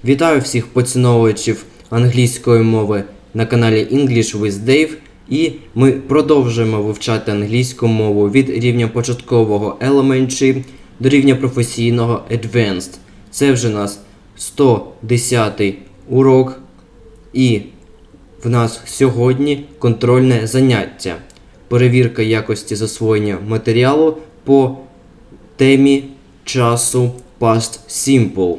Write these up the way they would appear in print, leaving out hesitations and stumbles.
Вітаю всіх поціновувачів англійської мови на каналі English with Dave. І ми продовжуємо вивчати англійську мову від рівня початкового Elementary до рівня професійного Advanced. Це вже у нас 110-й урок. І в нас сьогодні контрольне заняття. Перевірка якості засвоєння матеріалу по темі часу Past Simple.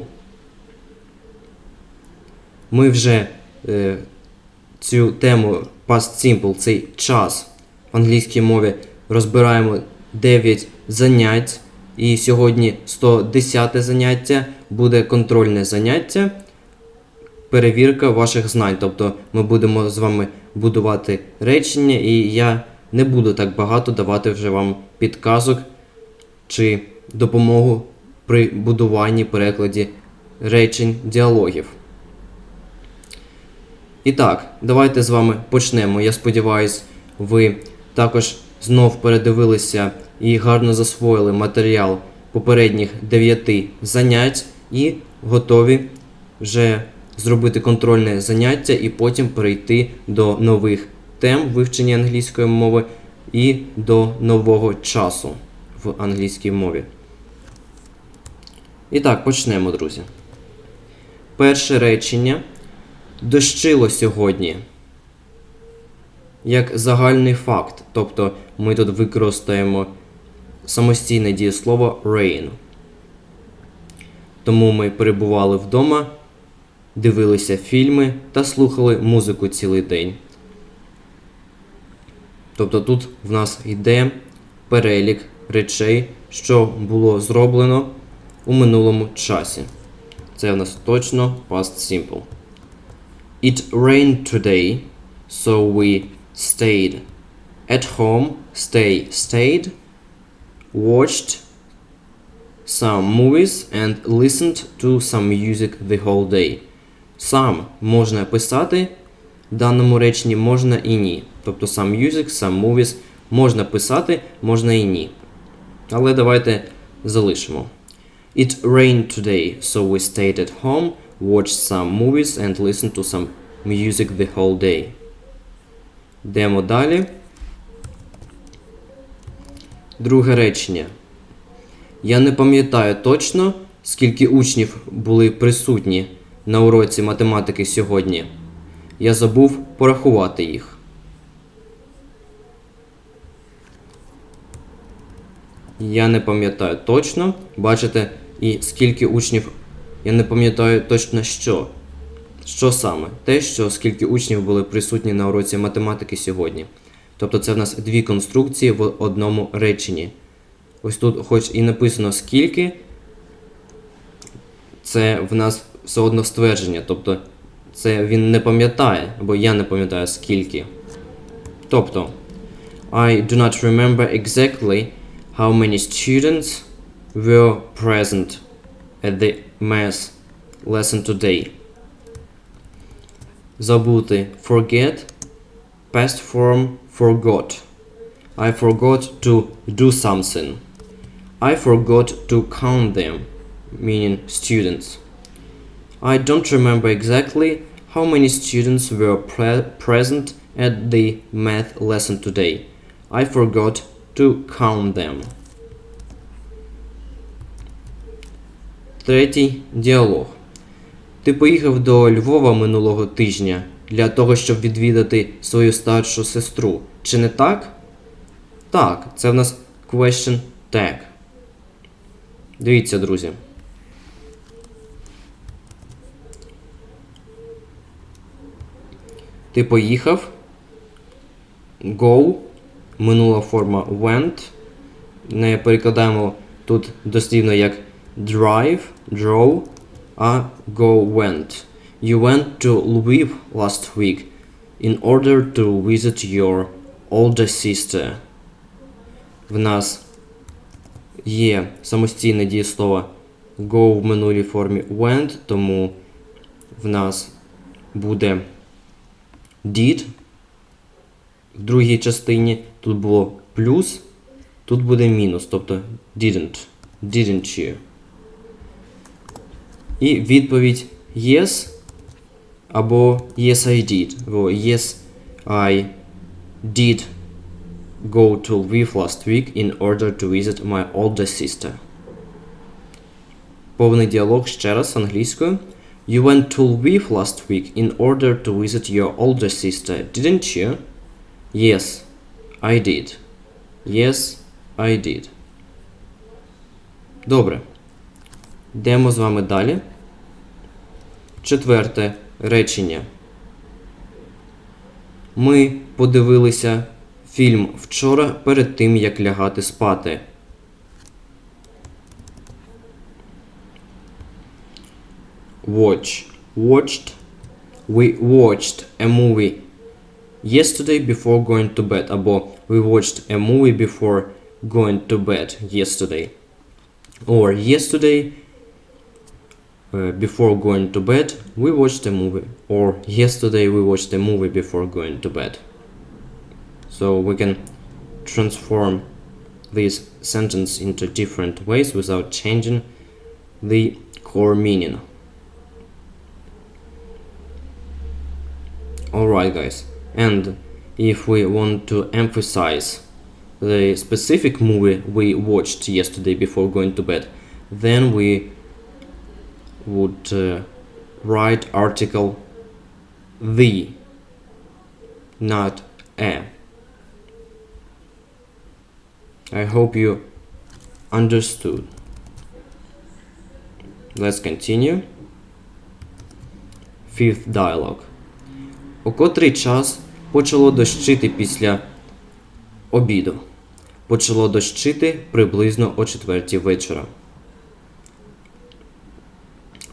Ми вже цю тему Past Simple, цей час в англійській мові, розбираємо 9 занять. І сьогодні 110 заняття буде контрольне заняття, перевірка ваших знань. Тобто ми будемо з вами будувати речення, і я не буду так багато давати вже вам підказок чи допомогу при будуванні, перекладі речень, діалогів. І так, давайте з вами почнемо. Я сподіваюся, ви також знов передивилися і гарно засвоїли матеріал попередніх 9 занять і готові вже зробити контрольне заняття і потім перейти до нових тем вивчення англійської мови і до нового часу в англійській мові. І так, почнемо, друзі. Перше речення. Дощило сьогодні. Як загальний факт. Тобто ми тут використаємо самостійне дієслово rain. Тому ми перебували вдома, дивилися фільми та слухали музику цілий день. Тобто тут в нас йде перелік речей, що було зроблено у минулому часі. Це в нас точно past simple. It rained today, so we stayed at home, stayed, watched some movies and listened to some music the whole day. Some можна писати, в даному реченні можна і ні. Тобто some music, some movies можна писати, можна і ні. Але давайте залишимо. It rained today, so we stayed at home, watched some movies and listened to some music the whole day. Йдемо далі. Друге речення. Я не пам'ятаю точно, скільки учнів були присутні на уроці математики сьогодні. Я забув порахувати їх. Я не пам'ятаю точно. Бачите, і скільки учнів. Я не пам'ятаю точно що. Що саме? Те, що скільки учнів були присутні на уроці математики сьогодні. Тобто це в нас дві конструкції в одному реченні. Ось тут хоч і написано скільки, це в нас все одно ствердження. Тобто це він не пам'ятає, або я не пам'ятаю скільки. Тобто, I do not remember exactly how many students were present at the math lesson today. Забути forget, past form forgot. I forgot to do something. I forgot to count them, meaning students. I don't remember exactly how many students were present at the math lesson today. I forgot to count them. Третій діалог. Ти поїхав до Львова минулого тижня для того, щоб відвідати свою старшу сестру. Чи не так? Так, це в нас question tag. Дивіться, друзі. Ти поїхав. Go. Минула форма went. Не перекладаємо тут дослівно як drive, drove. А go went. You went to Lviv last week in order to visit your older sister. В нас є самостійне дієслово go в минулій формі went, тому в нас буде did в другій частині. Тут було плюс, тут буде мінус, тобто didn't you. І відповідь yes або yes I did. Або yes I did go to Lviv last week in order to visit my older sister. Повний діалог ще раз англійською. You went to Lviv last week in order to visit your older sister, didn't you? Yes, I did. Yes, I did. Добре. Йдемо з вами далі. Четверте речення. Ми подивилися фільм вчора перед тим, як лягати спати. Watch. Watched. We watched a movie yesterday before going to bed. Або we watched a movie before going to bed yesterday. Or yesterday before going to bed we watched a movie. Or yesterday we watched a movie before going to bed. So we can transform this sentence into different ways without changing the core meaning. Alright guys, and if we want to emphasize the specific movie we watched yesterday before going to bed, then we would write article the, not a. I hope you understood. Let's continue. Fifth dialogue. О котрий час почало дощити після обіду? Почало дощити приблизно о 4:00 вечора.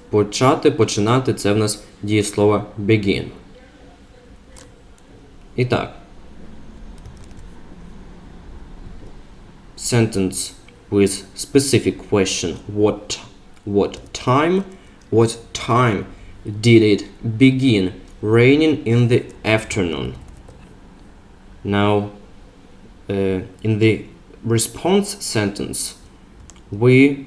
Почати, починати – це в нас дієслово begin. І так. Sentence with specific question. What time did it begin raining in the afternoon? Now, in the response sentence, we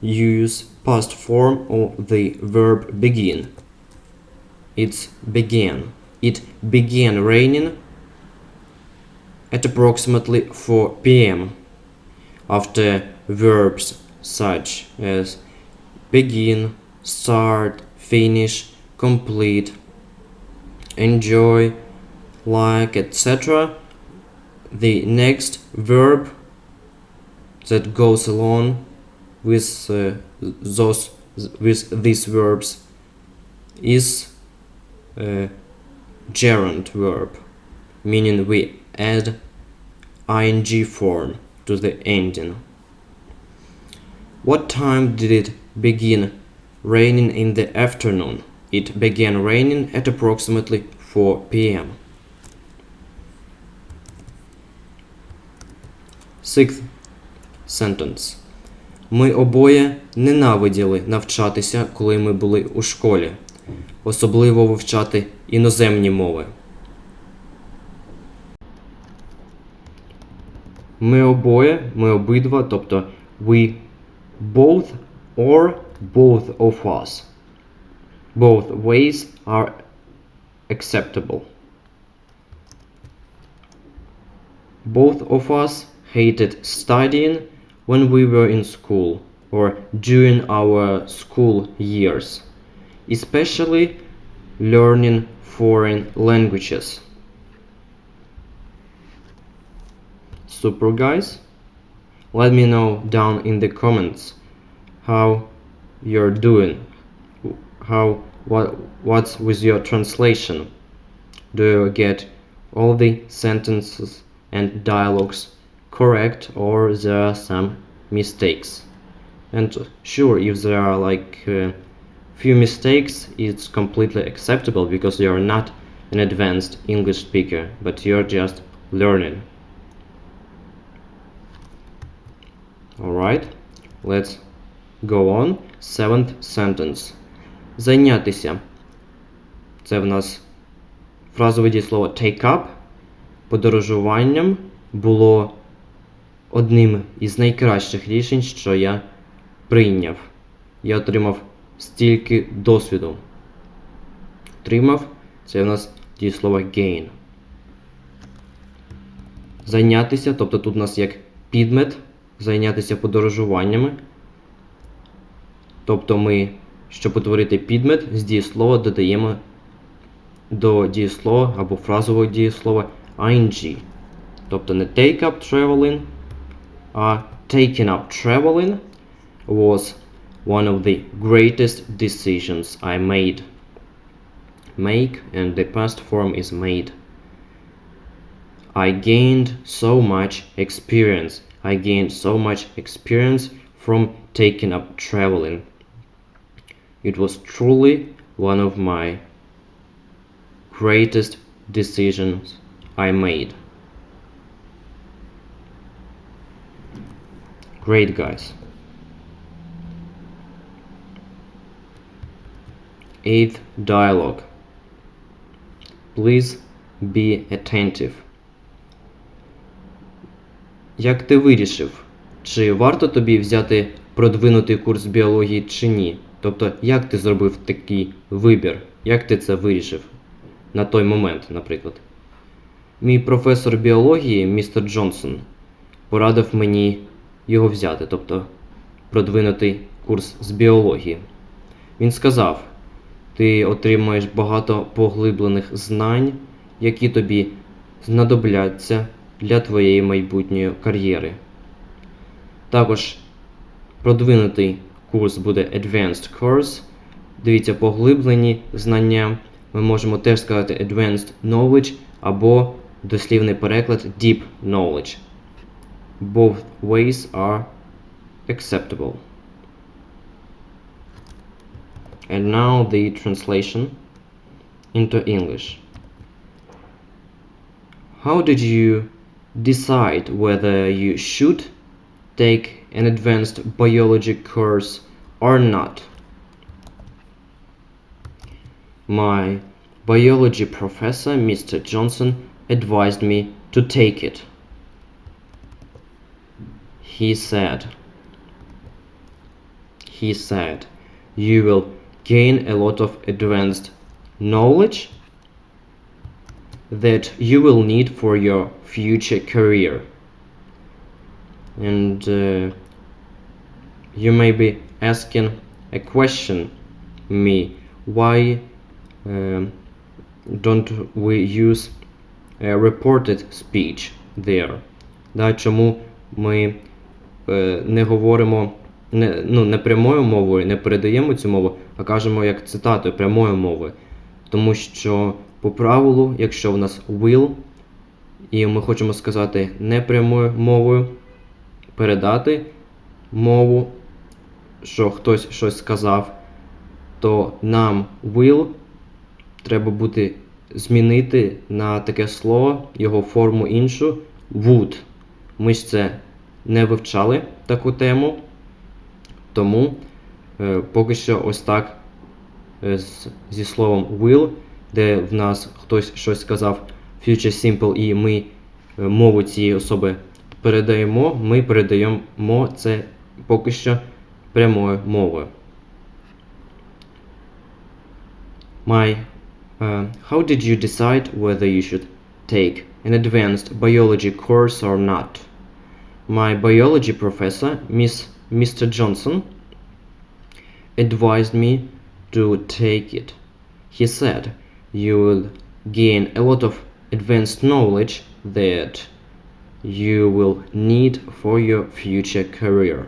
use past form of the verb begin. It's began. It began raining at approximately 4 p.m. after verbs such as begin, start, finish, complete, enjoy, like, etc. The next verb that goes along with these verbs is a gerund verb, meaning we add ing form to the ending. What time did it begin raining in the afternoon? It began raining at approximately 4 p.m. Sixth sentence. Ми обоє ненавиділи навчатися, коли ми були у школі. Особливо вивчати іноземні мови. Ми обидва, тобто we both or both of us. Both ways are acceptable. Both of us hated studying when we were in school or during our school years, especially learning foreign languages. Super guys, let me know down in the comments how you're doing, what's with your translation. Do you get all the sentences and dialogues correct, or there are some mistakes? And sure, if there are like few mistakes, it's completely acceptable because you're not an advanced English speaker, but you're just learning. Alright, let's go on. Seventh sentence. Зайнятися. Це в нас фразове дієслово take up. Подорожуванням було одним із найкращих рішень, що я прийняв. Я отримав стільки досвіду. отримав. Це у нас дієслово gain. Зайнятися, тобто тут у нас як підмет, зайнятися подорожуваннями. Тобто ми, щоб утворити підмет, з дієслова додаємо до дієслова або фразового дієслова ing. Тобто не take up traveling, а taking up traveling was one of the greatest decisions I made. Make and the past form is made. I gained so much experience. I gained so much experience from taking up traveling. It was truly one of my greatest decisions I made. Great, guys. 8th dialogue. Please be attentive. Як ти вирішив, чи варто тобі взяти продвинутий курс біології чи ні? Тобто, як ти зробив такий вибір? Як ти це вирішив? На той момент, наприклад. Мій професор біології, містер Джонсон, порадив мені його взяти, тобто продвинутий курс з біології. Він сказав, ти отримаєш багато поглиблених знань, які тобі знадобляться для твоєї майбутньої кар'єри. Також продвинутий курс буде Advanced Course. Дивіться, поглиблені знання. Ми можемо теж сказати Advanced Knowledge або дослівний переклад Deep Knowledge. Both ways are acceptable. And now the translation into English. How did you decide whether you should take an advanced biology course or not? My biology professor, Mr. Johnson, advised me to take it. He said, you will gain a lot of advanced knowledge that you will need for your future career. And you may be asking a question me, why don't we use a reported speech there? Да, чому ми не говоримо не прямою мовою, не передаємо цю мову, а кажемо як цитатою прямою мовою. Тому що по правилу, якщо в нас will, і ми хочемо сказати не прямою мовою, передати мову, що хтось щось сказав, то нам will треба буде змінити на таке слово, його форму іншу, would. Ми ж це не вивчали, таку тему, тому поки що ось так зі словом will, де в нас хтось щось сказав future simple і ми мову цієї особи передаємо, ми передаємо це поки що прямою мовою. How did you decide whether you should take an advanced biology course or not? My biology professor, Mr. Johnson, advised me to take it. He said, you will gain a lot of advanced knowledge that you will need for your future career.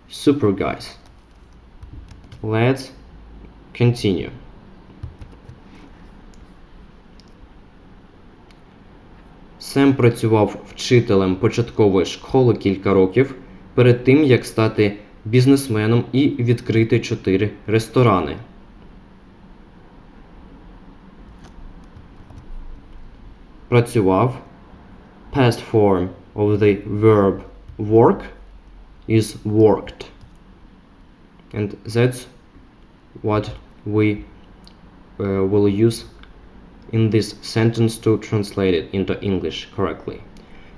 Super, guys. Let's continue. Сем працював вчителем початкової школи кілька років перед тим, як стати бізнесменом і відкрити 4 ресторани. Працював. Past form of the verb work is worked. And that's what we will use in this sentence to translate it into English correctly.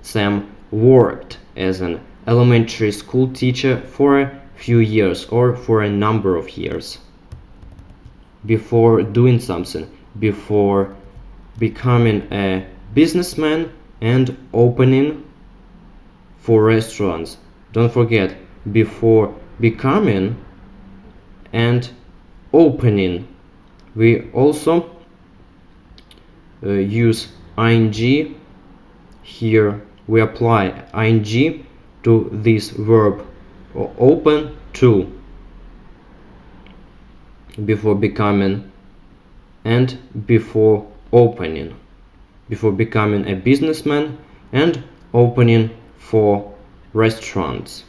Sam worked as an elementary school teacher for a few years or for a number of years. before doing something, before becoming a businessman and opening for restaurants. Don't forget, before becoming and opening. We also use ing here. We apply ing to this verb open to, before becoming and before opening, before becoming a businessman and opening for restaurants.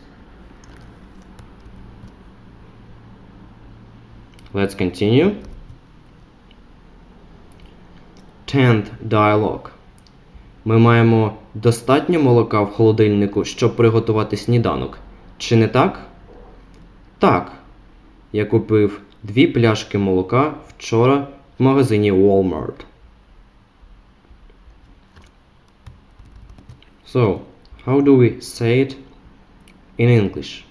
Let's continue. 10th dialogue. Ми маємо достатньо молока в холодильнику, щоб приготувати сніданок. Чи не так? Так. Я купив 2 пляшки молока вчора в магазині Walmart. So, how do we say it in English?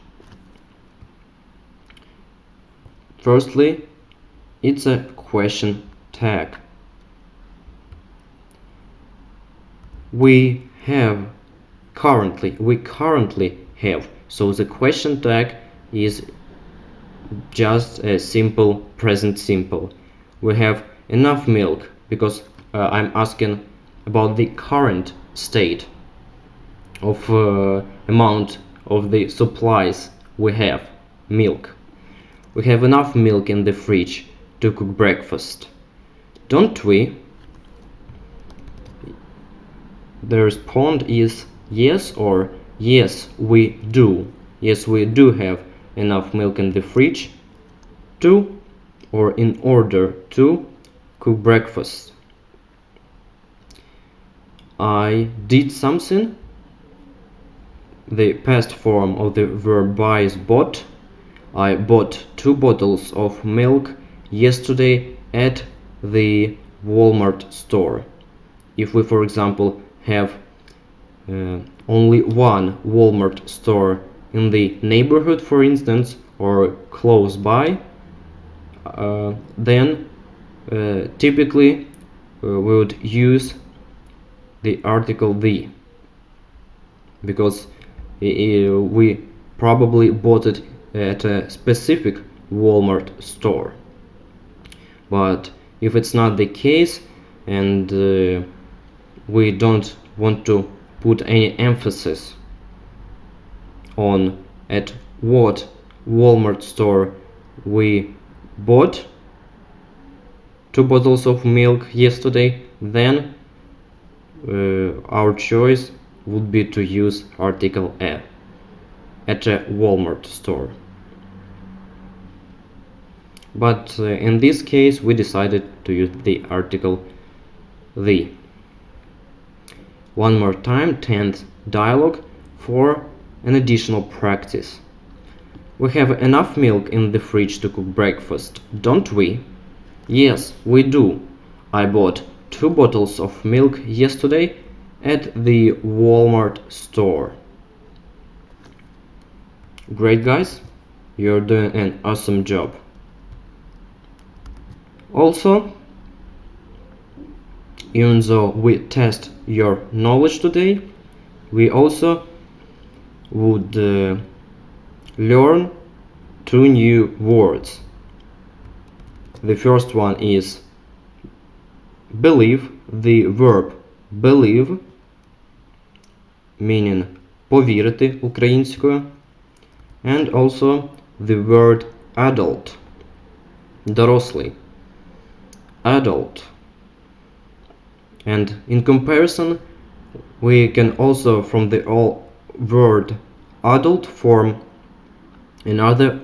Firstly, it's a question tag. We currently have. So the question tag is just a simple present simple. We have enough milk because I'm asking about the current state of amount of the supplies we have. Milk. We have enough milk in the fridge to cook breakfast. Don't we? The response is yes or yes we do. Yes, we do have enough milk in the fridge to or in order to cook breakfast. I did something. The past form of the verb buy is bought. I bought 2 bottles of milk yesterday at the Walmart store. If we, for example, have only one Walmart store in the neighborhood, for instance, or close by, then typically we would use the article the, because we probably bought it at a specific Walmart store. But if it's not the case and we don't want to put any emphasis on at what Walmart store we bought 2 bottles of milk yesterday, then our choice would be to use article at a Walmart store. But in this case we decided to use the article the. One more time, 10th dialogue for an additional practice. We have enough milk in the fridge to cook breakfast, don't we? Yes, we do. I bought 2 bottles of milk yesterday at the Walmart store. Great, guys. You're doing an awesome job. Also, even though we test your knowledge today, we also would learn 2 new words. The first one is believe, the verb believe, meaning повірити українською, and also the word adult, дорослий, adult. And in comparison, we can also from the word adult form another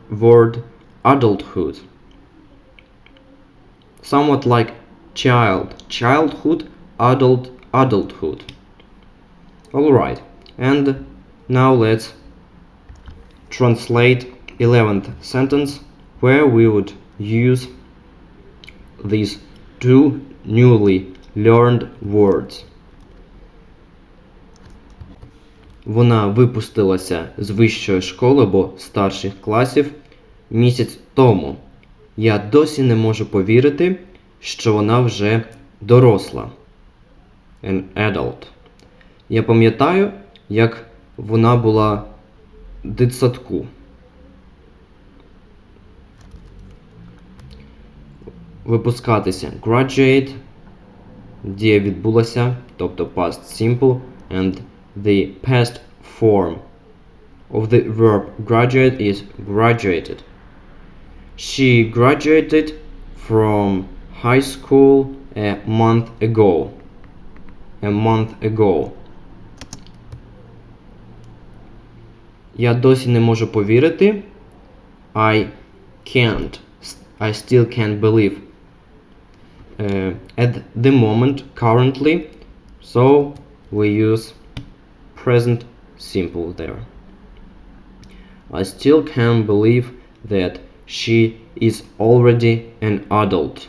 word adulthood. Somewhat like childhood, adulthood. Alright, and now let's translate 11th sentence where we would use these 2 newly learned words. Вона випустилася з вищої школи або старших класів місяць тому. Я досі не можу повірити, що вона вже доросла. An adult. Я пам'ятаю, як вона була в дитсадку. Випускатися. Graduate. Дія відбулася, тобто past simple. And the past form of the verb graduate is graduated. She graduated from high school a month ago. A month ago. Я досі не можу повірити. I still can't believe. At the moment, currently, so we use present simple there. I still can't believe that she is already an adult.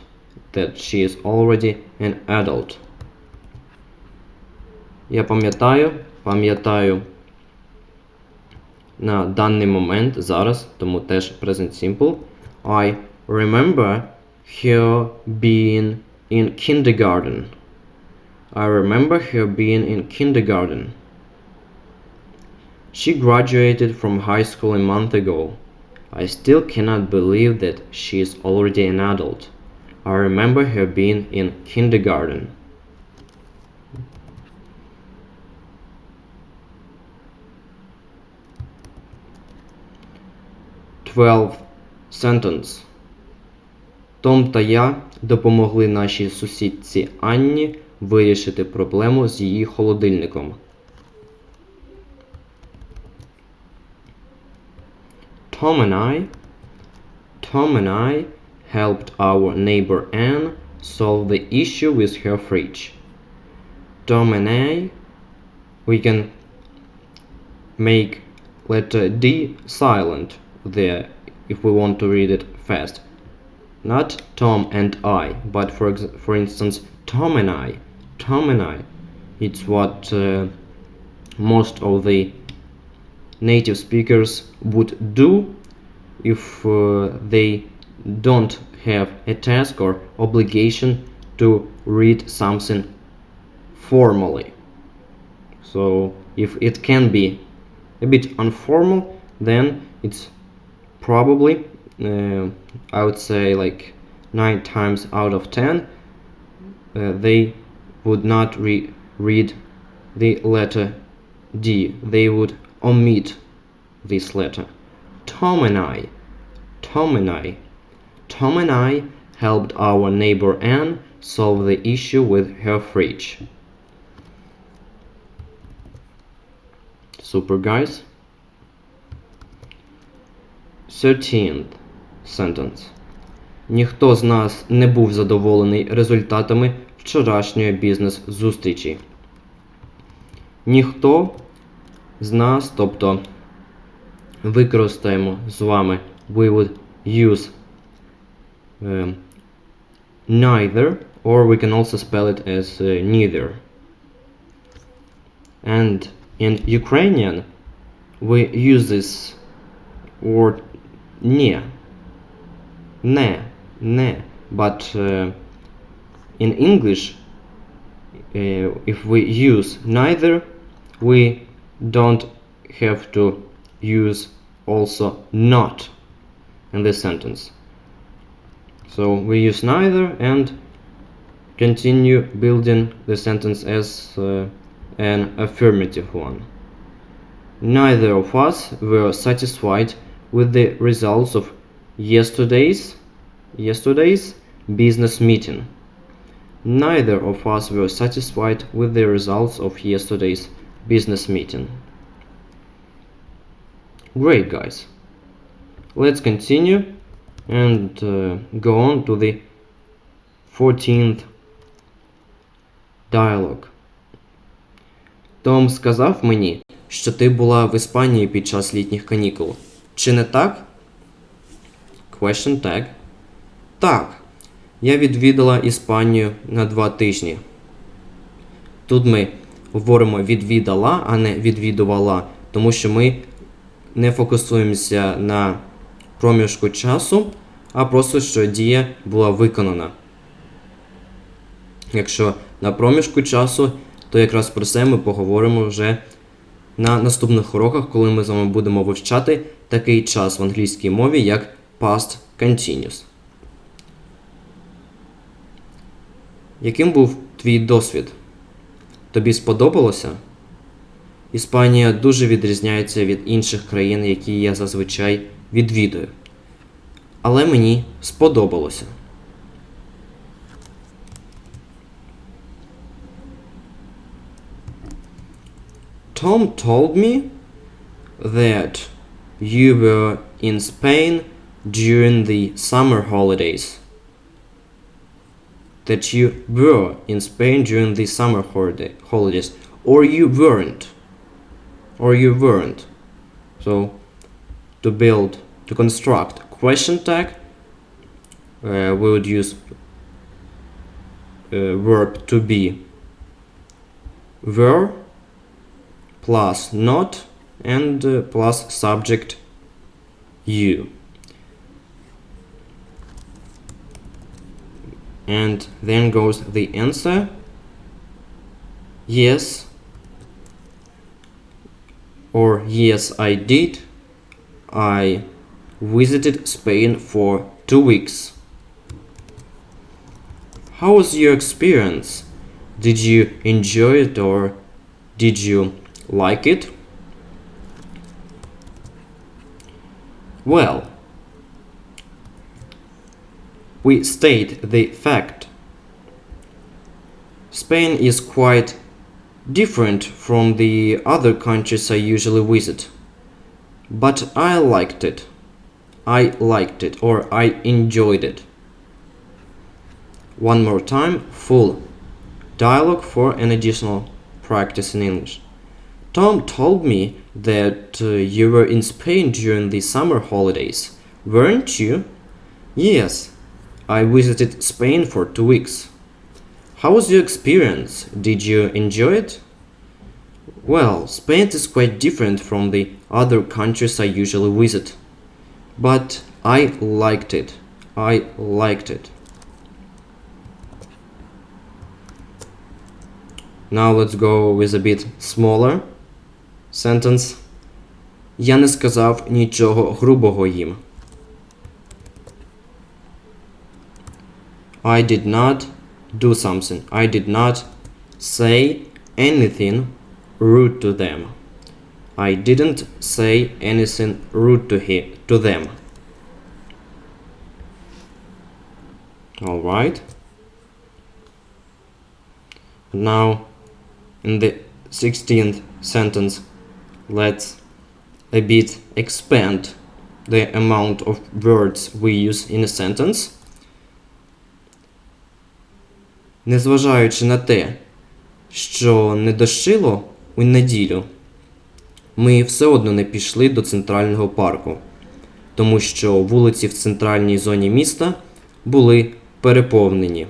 Я пам'ятаю на даний момент, зараз, тому теж present simple. I remember her being in kindergarten. She graduated from high school a month ago. I still cannot believe that she is already an adult. I remember her being in kindergarten. Sentence. Том та я допомогли нашій сусідці Анні вирішити проблему з її холодильником. Tom and I helped our neighbor Anne solve the issue with her fridge. Tom and I, we can make letter D silent there if we want to read it fast. Not Tom and I, but for instance, Tom and I. It's what most of the native speakers would do if they don't have a task or obligation to read something formally. So if it can be a bit informal, then it's probably I would say like 9 times out of 10 they would not read the letter D. They would omit this letter. Tom and I helped our neighbor Anne solve the issue with her fridge. Super, guys. 13th sentence. Ніхто з нас не був задоволений результатами вчорашньої бізнес-зустрічі. Ніхто з нас, тобто використаємо з вами we would use neither, or we can also spell it as neither. And in Ukrainian we use this word не, but in English if we use neither, we don't have to use also not in this sentence. So we use neither and continue building the sentence as an affirmative one. Neither of us were satisfied with the results of yesterday's business meeting. Neither of us were satisfied with the results of yesterday's business meeting. Great, guys. Let's continue and go on to the 14th dialogue. Том сказав мені, що ти була в Іспанії під час літніх канікул. Чи не так? Question tag. Так. Я відвідала Іспанію на 2 тижні. Тут ми говоримо відвідала, а не відвідувала, тому що ми не фокусуємося на проміжку часу, а просто, що дія була виконана. Якщо на проміжку часу, то якраз про це ми поговоримо вже на наступних уроках, коли ми з вами будемо вивчати такий час в англійській мові, як past continuous. Яким був твій досвід? Тобі сподобалося? Іспанія дуже відрізняється від інших країн, які я зазвичай відвідую. Але мені сподобалося. Tom told me that you were in Spain during the summer holidays. That you were in Spain during the summer holidays. Or you weren't. Or you weren't. So, to construct question tag, we would use verb to be were plus not and plus subject you. And then goes the answer. Yes. Or yes, I did. I visited Spain for 2 weeks. How was your experience? Did you enjoy it or did you like it? Well, we state the fact. Spain is quite different from the other countries I usually visit. But I liked it. Or I enjoyed it. One more time, full dialogue for an additional practice in English. Tom told me that you were in Spain during the summer holidays, weren't you? Yes, I visited Spain for 2 weeks. How was your experience? Did you enjoy it? Well, Spain is quite different from the other countries I usually visit. But I liked it. Now let's go with a bit smaller sentence. Я не сказав нічого грубого їм. I did not do something. I did not say anything rude to them. I didn't say anything rude to them. All right. Now, in the 16th sentence, let's a bit expand the amount of words we use in a sentence. Незважаючи на те, що не дощило у неділю, ми все одно не пішли до центрального парку, тому що вулиці в центральній зоні міста були переповнені.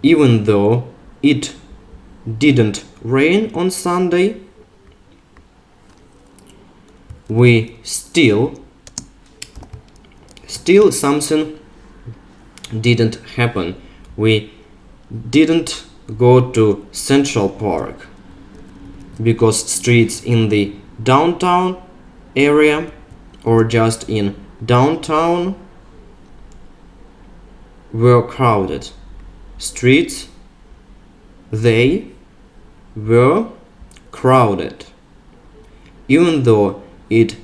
Even though it didn't rain on Sunday, we still something didn't happen. We didn't go to Central Park because streets in the downtown area or just in downtown were crowded. Streets, they were crowded. Even though it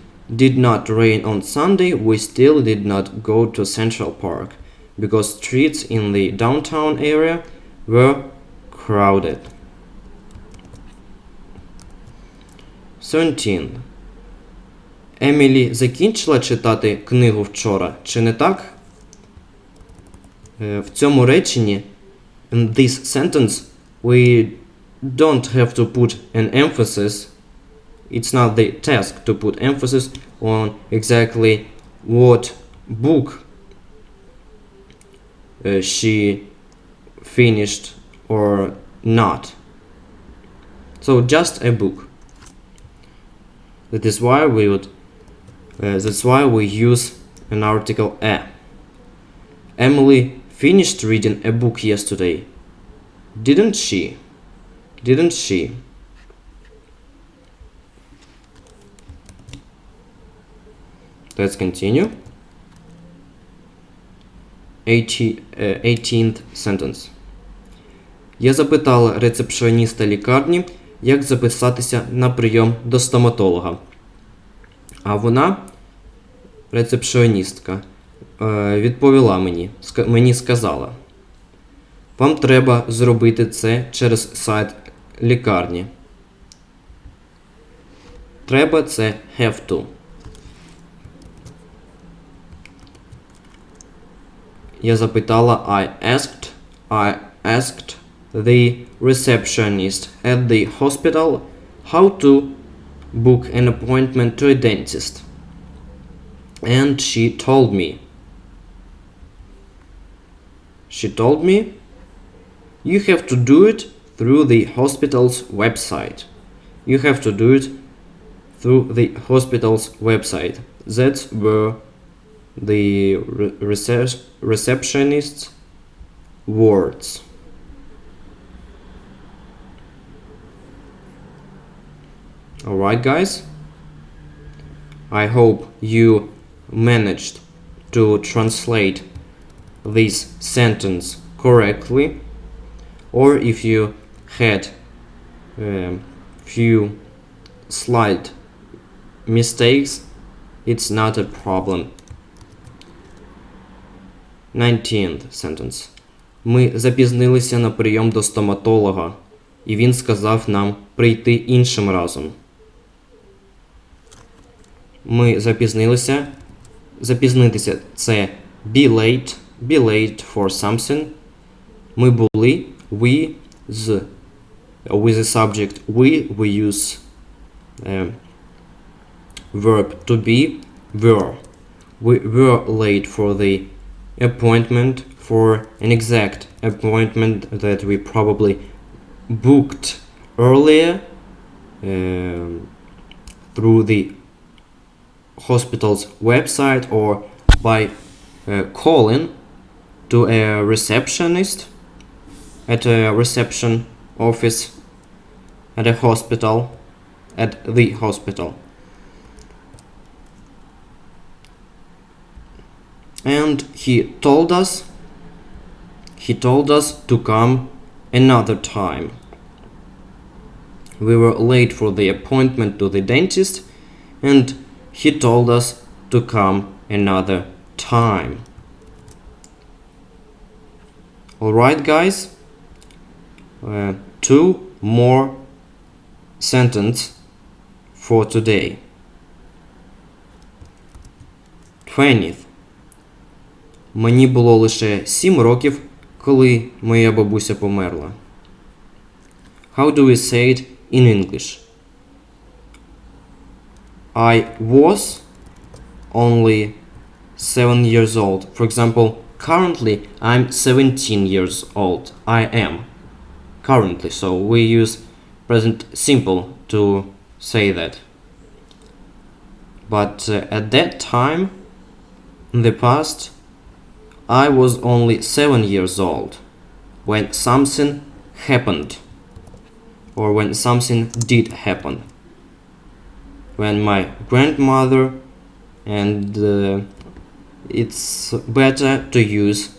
did not rain on Sunday, we still did not go to Central Park because streets in the downtown area were crowded. 17. Емілі закінчила читати книгу вчора, чи не так? В цьому реченні, in this sentence, we don't have to put an emphasis. It's not the task to put emphasis on exactly what book she finished or not. So just a book. That's why we use an article a. Emily finished reading a book yesterday. Didn't she? Didn't she? Let's continue. 18th sentence. Я запитала рецепшіоніста лікарні, як записатися на прийом до стоматолога. А вона, рецепшіоністка, відповіла мені сказала: вам треба зробити це через сайт лікарні. Треба це have to. Я запитала, I asked the receptionist at the hospital how to book an appointment to a dentist. And she told me. She told me, you have to do it through the hospital's website. You have to do it through the hospital's website. That's where the receptionist's words. Alright, guys. I hope you managed to translate this sentence correctly, or if you had few slight mistakes, it's not a problem. 19th sentence. Ми запізнилися на прийом до стоматолога, і він сказав нам прийти іншим разом. Ми запізнилися. Запізнитися – це be late for something. Ми були, with the subject we use verb to be, were. We were late for the appointment, for an exact appointment that we probably booked earlier through the hospital's website or by calling to a receptionist at a reception office at the hospital. And he told us to come another time. We were late for the appointment to the dentist, and he told us to come another time. Alright, guys. Two more sentences for today. 20th. Мені було лише 7 років, коли моя бабуся померла. How do we say it in English? I was only 7 years old. For example, currently I'm 17 years old. I am. Currently. So we use present simple to say that. But at that time, in the past, I was only 7 years old when something happened, or when something did happen. When my grandmother, and it's better to use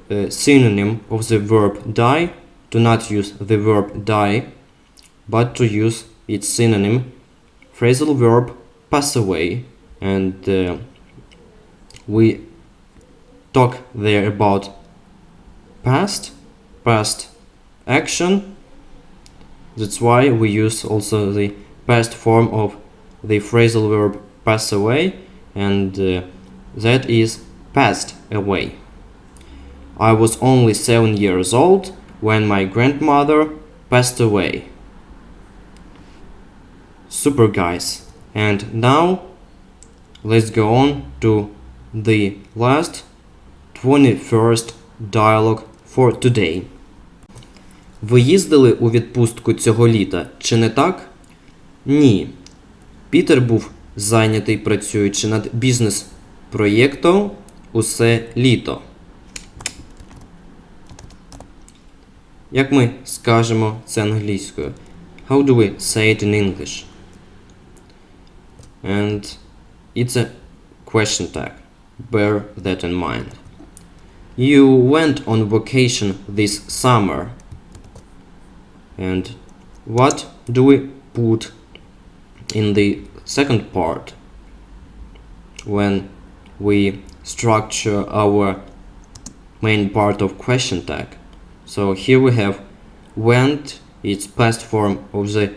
a synonym of the verb die, to not use the verb die, but to use its synonym, phrasal verb pass away, and we talk there about past action. That's why we use also the past form of the phrasal verb pass away, and that is passed away. I was only 7 years old when my grandmother passed away. Super, guys. And now let's go on to the last 21st dialogue for today. Ви їздили у відпустку цього літа, чи не так? Ні. Пітер був зайнятий, працюючи над бізнес-проєктом усе літо. Як ми скажемо це англійською? How do we say it in English? And it's a question tag. Bear that in mind. You went on vacation this summer. And what do we put in the second part when we structure our main part of question tag? So here we have went, it's past form of the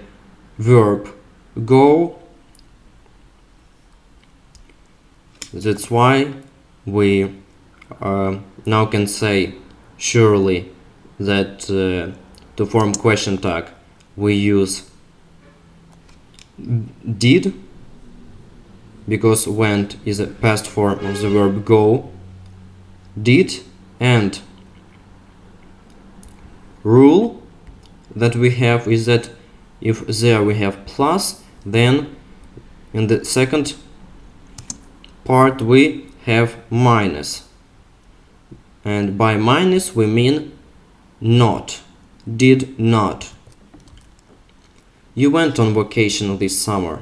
verb go. That's why we now can say surely that to form question tag we use did, because went is a past form of the verb go. Did, and rule that we have is that if there we have plus, then in the second part we have minus, and by minus we mean not, did not. You went on vacation this summer,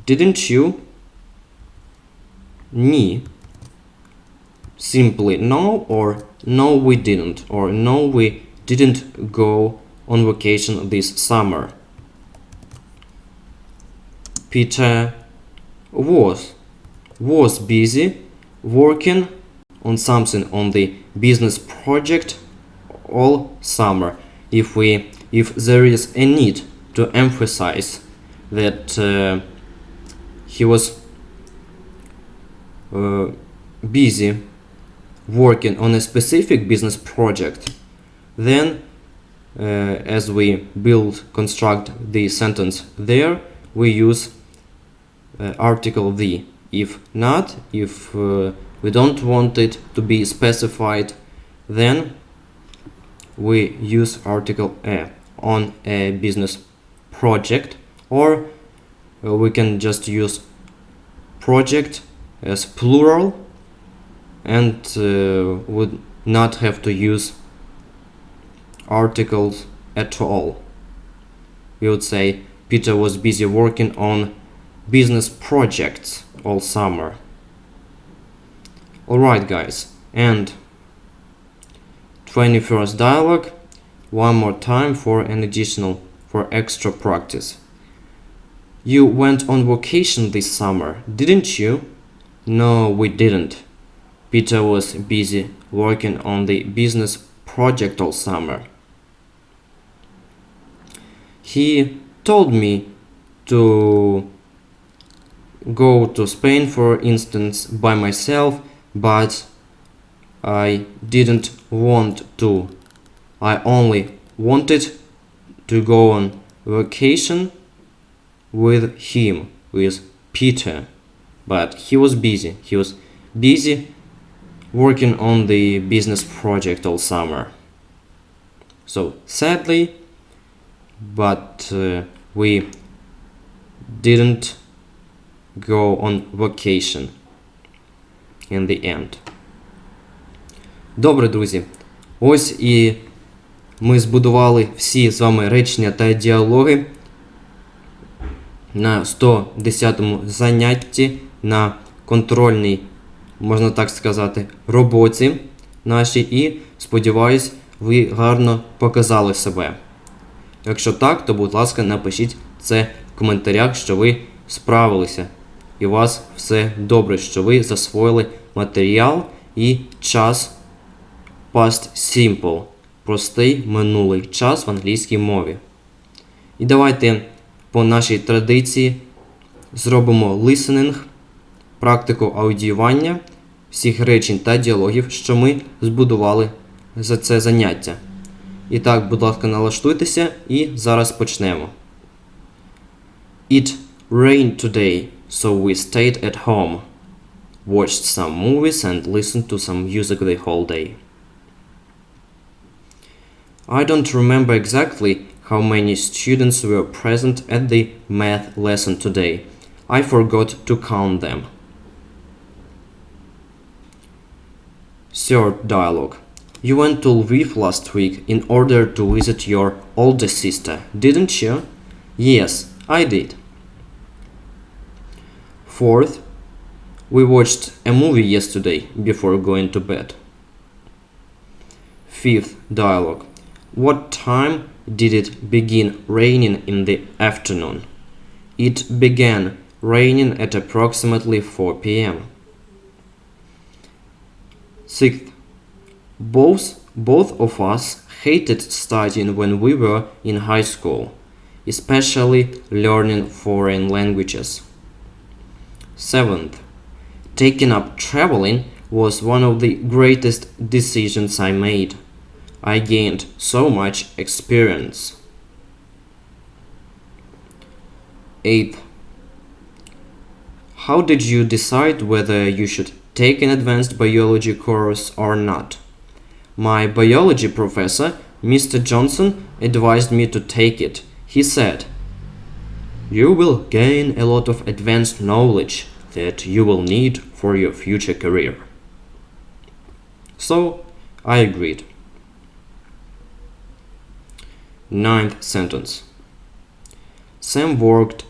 didn't you? Ні. Simply no, or no we didn't, or no we didn't go on vacation this summer. Peter was busy working on something on the business project all summer. If there is a need to emphasize that he was busy working on a specific business project, then as we construct the sentence there, we use article the. If not, if we don't want it to be specified, then we use article a on a business project, or we can just use project as plural and would not have to use articles at all. We would say Peter was busy working on business projects all summer. Alright guys, and 21st dialogue one more time for extra practice. You went on vacation this summer, didn't you? No, we didn't. Peter was busy working on the business project all summer. He told me to go to Spain, for instance, by myself, but I didn't want to. I only wanted to go on vacation with him, with Peter, but he was busy. He was busy working on the business project all summer. So sadly, but we didn't go on vacation in the end. Добре, друзі. Ось і ми збудували всі з вами речення та діалоги на 110-му занятті, на контрольній, можна так сказати, роботі нашій, і, сподіваюсь, ви гарно показали себе. Якщо так, то, будь ласка, напишіть це в коментарях, що ви справилися і у вас все добре, що ви засвоїли матеріал і час past simple, простий минулий час в англійській мові. І давайте по нашій традиції зробимо listening, практику аудіювання всіх речень та діалогів, що ми збудували за це заняття. І так, будь ласка, налаштуйтеся і зараз почнемо. It rained today, so we stayed at home, watched some movies and listened to some music the whole day. I don't remember exactly How many students were present at the math lesson today? I forgot to count them. Third dialogue. You went to Lviv last week in order to visit your older sister, didn't you? Yes, I did. Fourth. We watched a movie yesterday before going to bed. Fifth dialogue. What time did it begin raining in the afternoon? It began raining at approximately 4 p.m. Sixth. Both of us hated studying when we were in high school, especially learning foreign languages. Seventh. Taking up traveling was one of the greatest decisions I made. I gained so much experience. Eighth. How did you decide whether you should take an advanced biology course or not? My biology professor, Mr. Johnson, advised me to take it. He said, "You will gain a lot of advanced knowledge that you will need for your future career." So, I agreed. Ninth sentence. Sam worked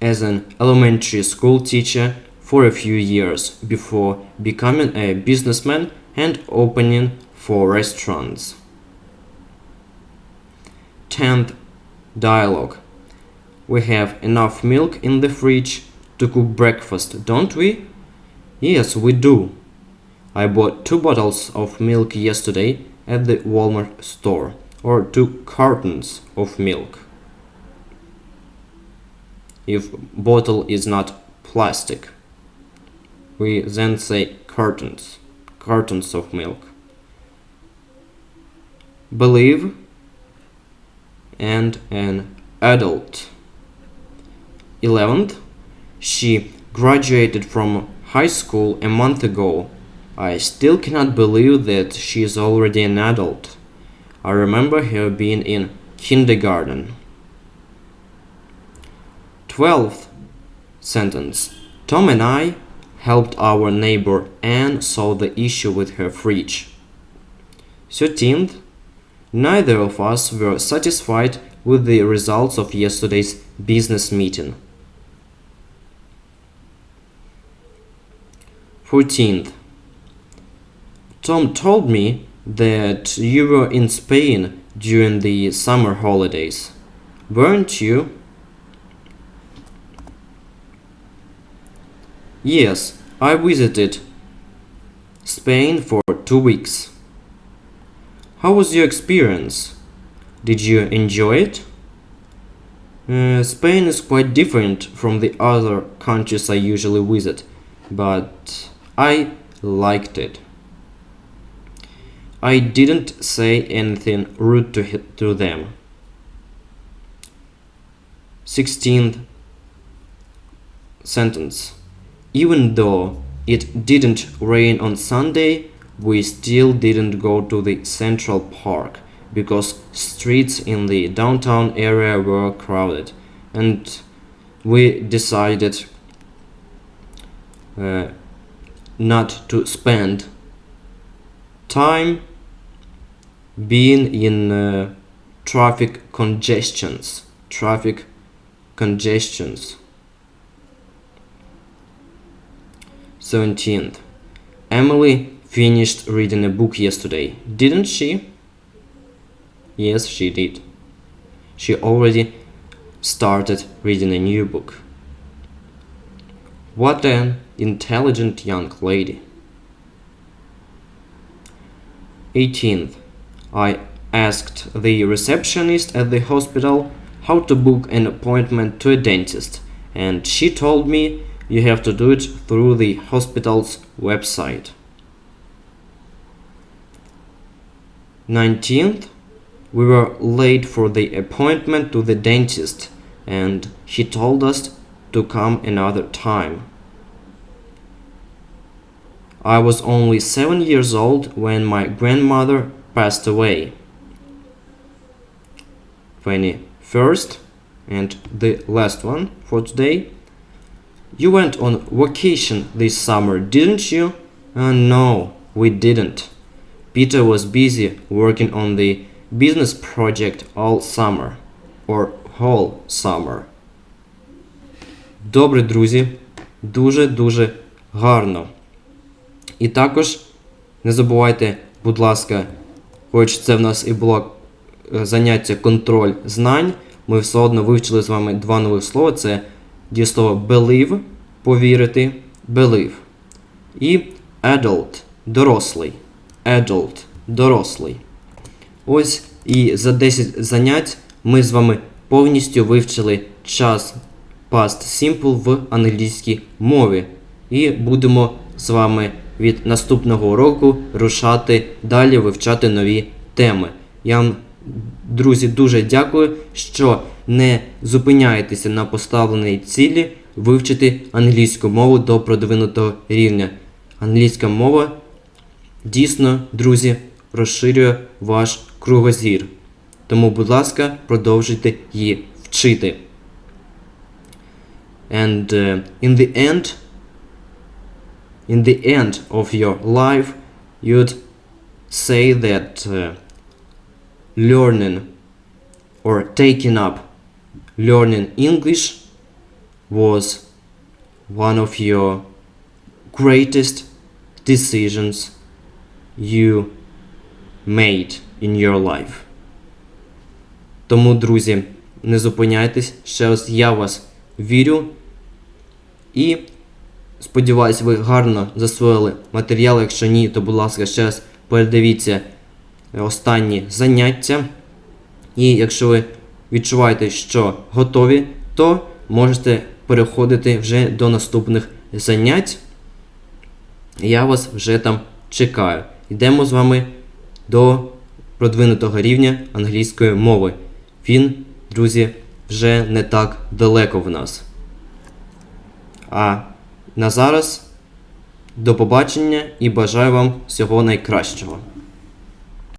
as an elementary school teacher for a few years before becoming a businessman and opening 4 restaurants. 10th dialogue. We have enough milk in the fridge to cook breakfast, don't we? Yes, we do. I bought 2 bottles of milk yesterday at the Walmart store, or 2 cartons of milk. If bottle is not plastic, we then say cartons of milk. Believe and an adult. 11th. She graduated from high school a month ago. I still cannot believe that she is already an adult. I remember her being in kindergarten. 12th sentence. Tom and I helped our neighbor Anne solve the issue with her fridge. 13th. Neither of us were satisfied with the results of yesterday's business meeting. 14th. Tom told me that you were in Spain during the summer holidays. Weren't you? Yes, I visited Spain for 2 weeks. How was your experience? Did you enjoy it? Spain is quite different from the other countries I usually visit, but I liked it. I didn't say anything rude to them. 16th sentence. Even though it didn't rain on Sunday, we still didn't go to the Central Park because streets in the downtown area were crowded, and we decided not to spend time being in traffic congestions. 17th. Emily finished reading a book yesterday, didn't she? Yes, she did. She already started reading a new book. What an intelligent young lady. 18th. I asked the receptionist at the hospital how to book an appointment to a dentist, and she told me you have to do it through the hospital's website. 19th. We were late for the appointment to the dentist, and he told us to come another time. I was only 7 years old when my grandmother passed away. 21st. And the last one for today. You went on vacation this summer, didn't you? No, we didn't. Peter was busy working on the business project all summer. Or whole summer. Добре, друзі. Дуже-дуже гарно. І також не забувайте, будь ласка, хоч це в нас і було заняття контроль знань, ми все одно вивчили з вами два нових слова. Це дієслово believe – повірити, believe. І adult – дорослий. Adult – дорослий. Ось і за 10 занять ми з вами повністю вивчили час past simple в англійській мові. І будемо з вами від наступного уроку рушати далі, вивчати нові теми. Я вам, друзі, дуже дякую, що не зупиняєтеся на поставленій цілі вивчити англійську мову до продвинутого рівня. Англійська мова дійсно, друзі, розширює ваш кругозір. Тому, будь ласка, продовжуйте її вчити. And in the end of your life, you'd say that learning or taking up learning English was one of your greatest decisions you made in your life. Тому, друзі, не зупиняйтесь. Ще раз я вас вірю і сподіваюсь, ви гарно засвоїли матеріал. Якщо ні, то, будь ласка, ще раз передивіться останні заняття. І якщо ви відчуваєте, що готові, то можете переходити вже до наступних занять. Я вас вже там чекаю. Йдемо з вами до продвинутого рівня англійської мови. Він, друзі, вже не так далеко в нас. А на зараз до побачення і бажаю вам всього найкращого.